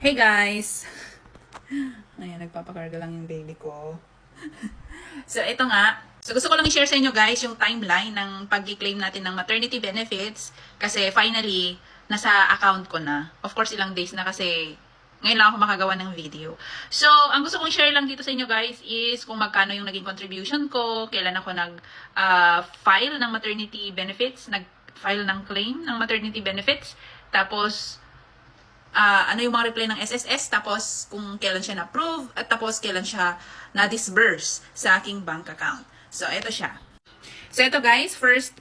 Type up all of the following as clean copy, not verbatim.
Hey guys! Ayan, nagpapakarga lang yung baby ko. So, ito nga. So, gusto ko lang i-share sa inyo guys yung timeline ng pag-claim natin ng maternity benefits. Kasi finally, nasa account ko na. Of course, ilang days na kasi ngayon lang ako makagawa ng video. So, ang gusto kong share lang dito sa inyo guys is kung magkano yung naging contribution ko, kailan ako nag-file ng maternity benefits, nag-file ng claim ng maternity benefits, tapos ano yung mga reply ng SSS, tapos kung kailan siya na-approve, at tapos kailan siya na-disburse sa aking bank account. So, ito siya. So, ito guys, first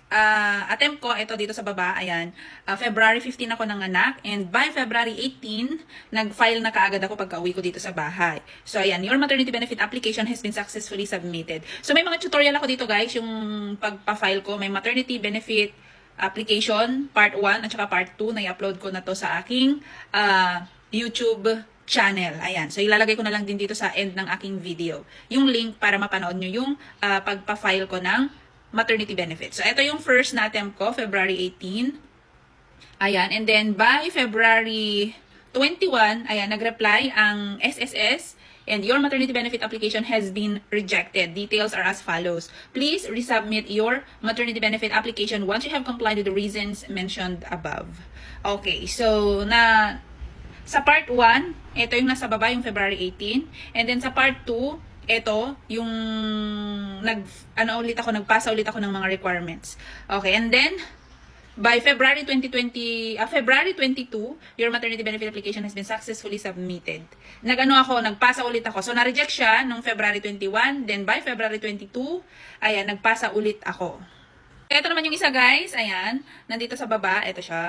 attempt ko, ito dito sa baba, ayan, February 15 ako nanganak, and by February 18, nag-file na kaagad ako pagka-uwi ko dito sa bahay. So, ayan, your maternity benefit application has been successfully submitted. So, may mga tutorial ako dito guys, yung pagpa-file ko, may maternity benefit application, part 1 at saka part 2, na i-upload ko na to sa aking YouTube channel. Ayan. So, ilalagay ko na lang din dito sa end ng aking video yung link para mapanood nyo yung pagpa-file ko ng maternity benefits. So, ito yung first na attempt ko, February 18. Ayan. And then, by February 21, ayan, nag-reply ang SSS, and your maternity benefit application has been rejected. Details are as follows. Please resubmit your maternity benefit application once you have complied with the reasons mentioned above. Okay, so sa part 1, ito yung nasa baba, yung February 18. And then sa part 2, ito yung nagpasa ulit ako ng mga requirements. Okay, and then by February 22, your maternity benefit application has been successfully submitted. Nagpasa ulit ako. So, na-reject siya nung February 21. Then, by February 22, ayan, nagpasa ulit ako. Ito naman yung isa, guys. Ayan, nandito sa baba. Ito siya.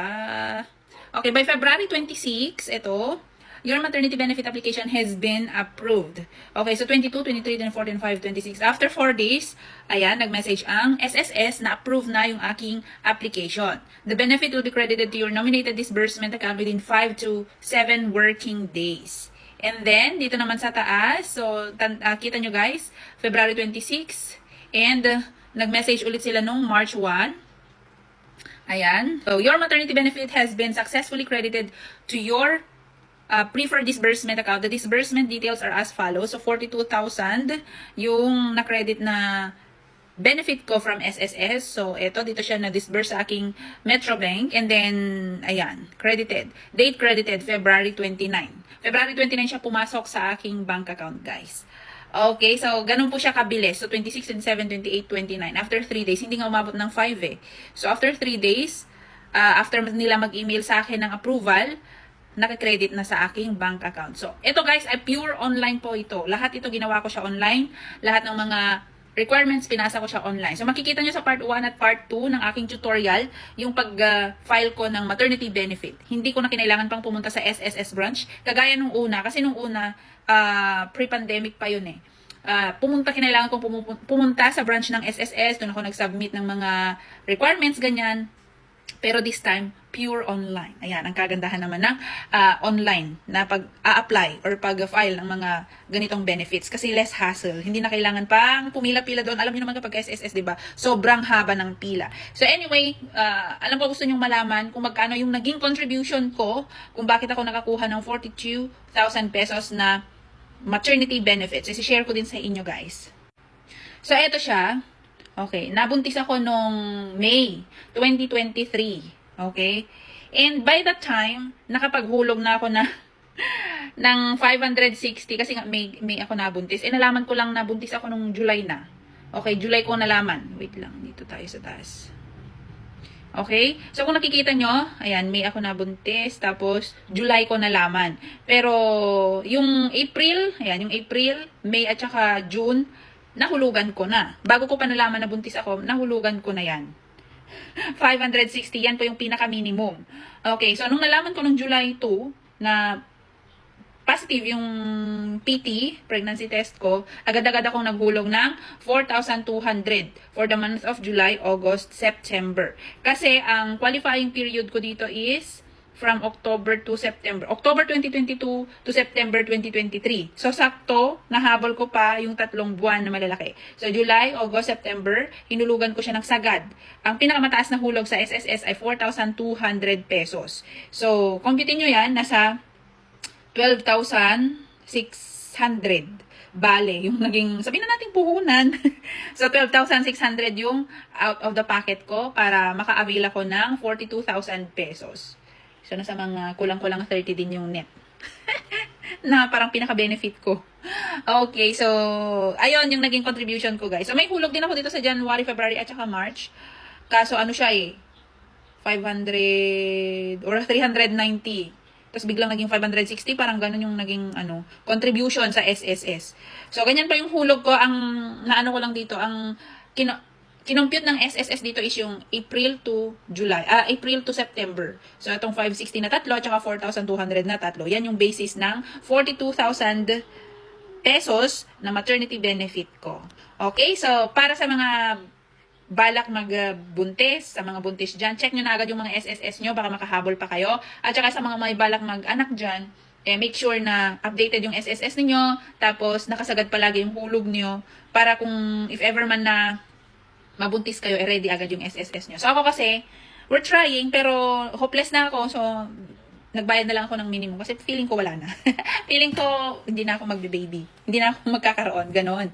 Okay, by February 26, ito, your maternity benefit application has been approved. Okay, so 22, 23, 24, 25, 26. After 4 days, ayan, nag-message ang SSS na approve na yung aking application. The benefit will be credited to your nominated disbursement account within 5 to 7 working days. And then, dito naman sa taas, so kita nyo guys, February 26, and nag-message ulit sila nung March 1. Ayan, so your maternity benefit has been successfully credited to your preferred disbursement account. The disbursement details are as follows. So, 42,000 yung na-credit na benefit ko from SSS. So, dito siya na-disburse sa aking Metrobank. And then, ayan, credited. Date credited, February 29. February 29 siya pumasok sa aking bank account, guys. Okay, so, ganun po siya kabilis. So, 26, 27, 28, 29. After 3 days, hindi nga umabot ng 5 eh. So, after 3 days, after nila mag-email sa akin ng approval, naka-credit na sa aking bank account. So, ito guys, ay pure online po ito. Lahat ito ginawa ko siya online. Lahat ng mga requirements, pinasa ko siya online. So, makikita nyo sa part 1 at part 2 ng aking tutorial, yung pag-file ko ng maternity benefit. Hindi ko na kinailangan pang pumunta sa SSS branch. Kagaya nung una, kasi nung una, pre-pandemic pa yun eh. Kinailangan kong pumunta sa branch ng SSS, doon ako nag-submit ng mga requirements, ganyan. Pero this time, pure online. Ayan, ang kagandahan naman ng online na pag-a-apply or pag-file ng mga ganitong benefits. Kasi less hassle. Hindi na kailangan pang pumila-pila doon. Alam niyo naman kapag SSS, diba? Sobrang haba ng pila. So anyway, alam ko gusto nyong malaman kung magkano yung naging contribution ko, kung bakit ako nakakuha ng 42,000 pesos na maternity benefits. Isi-share ko din sa inyo, guys. So, eto siya. Okay, nabuntis ako nung May 2023. Okay? And by that time, nakapaghulog na ako ng 560 kasi nga May ako nabuntis. Nalaman ko lang nabuntis ako nung July na. Okay, July ko nalaman. Wait lang, dito tayo sa taas. Okay? So, kung nakikita nyo, ayan, May ako nabuntis, tapos July ko nalaman. Pero, yung April, ayan, yung April, May at saka June, nahulugan ko na. Bago ko pa nalaman na buntis ako, nahulugan ko na yan. 560, yan po yung pinaka-minimum. Okay, so nung nalaman ko nung July 2 na positive yung PT, pregnancy test ko, agad-agad akong naghulog ng 4,200 for the month of July, August, September. Kasi ang qualifying period ko dito is from October to September. October 2022 to September 2023. So, sakto, nahabol ko pa yung 3 buwan na malalaki. So, July, August, September, hinulugan ko siya ng sagad. Ang pinakamataas na hulog sa SSS ay 4,200 pesos. So, computin nyo yan, nasa 12,600. Bale, yung naging, sabihin na natin puhunan. So, 12,600 yung out of the pocket ko para maka-avail ako ng 42,000 pesos. So, nasa mga kulang-kulang 30 din yung net. Na parang pinaka-benefit ko. Okay, so, ayun yung naging contribution ko, guys. So, may hulog din ako dito sa January, February, at saka March. Kaso, ano siya 500 or 390. Tapos biglang naging 560, parang ganun yung naging contribution sa SSS. So, ganyan pa yung hulog ko. Ang naano ko lang dito, ang kinompute ng SSS dito is yung April to September. So, itong 560 na tatlo, at saka 4,200 na tatlo. Yan yung basis ng 42,000 pesos na maternity benefit ko. Okay? So, para sa mga balak magbuntis, sa mga buntis dyan, check nyo na agad yung mga SSS nyo, baka makahabol pa kayo. At saka sa mga may balak mag-anak dyan, make sure na updated yung SSS niyo, tapos nakasagad palagi yung hulog nyo, para kung if ever man na mabuntis kayo, ready agad yung SSS nyo. So ako kasi, we're trying, pero hopeless na ako, so nagbayad na lang ako ng minimum, kasi feeling ko wala na. Feeling ko, hindi na ako magbe-baby. Hindi na ako magkakaroon, ganoon.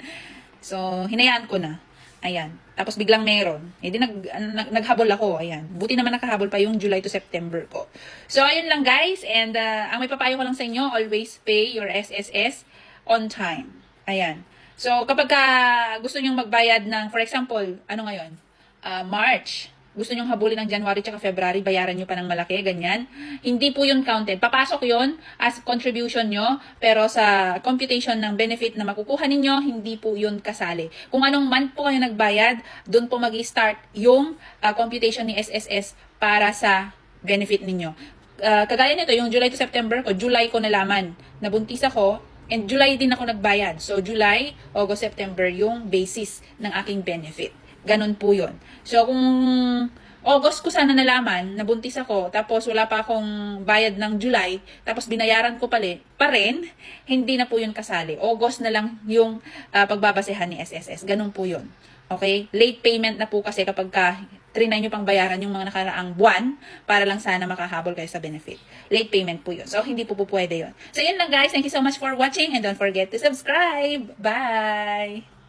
So, hinayaan ko na. Ayan. Tapos biglang meron. Di naghabol ako. Ayan. Buti naman nakahabol pa yung July to September ko. So, ayun lang guys. And ang may papayo ko lang sa inyo, always pay your SSS on time. Ayan. So, kapag gusto nyong magbayad ng, for example, ano ngayon? March. Gusto nyong habulin ng January tsaka February, bayaran nyo pa ng malaki, ganyan. Hindi po yun counted. Papasok yun as contribution nyo, pero sa computation ng benefit na makukuha ninyo, hindi po yun kasali. Kung anong month po kayo nagbayad, doon po mag-start yung computation ni SSS para sa benefit ninyo. Kagaya nito, yung July to September ko, July ko nalaman, nabuntis ako, and July din ako nagbayad. So, July, August, September yung basis ng aking benefit. Ganon po yun. So, kung August ko sana nalaman, nabuntis ako, tapos wala pa akong bayad ng July, tapos binayaran ko pa rin, hindi na po yun kasali. August na lang yung pagbabasehan ni SSS. Ganon po yun. Okay? Late payment na po kasi kapag trinay nyo pang bayaran yung mga nakaraang buwan para lang sana makahabol kayo sa benefit. Late payment po yun. So, hindi po pwede yun. So, yun lang guys. Thank you so much for watching and don't forget to subscribe. Bye!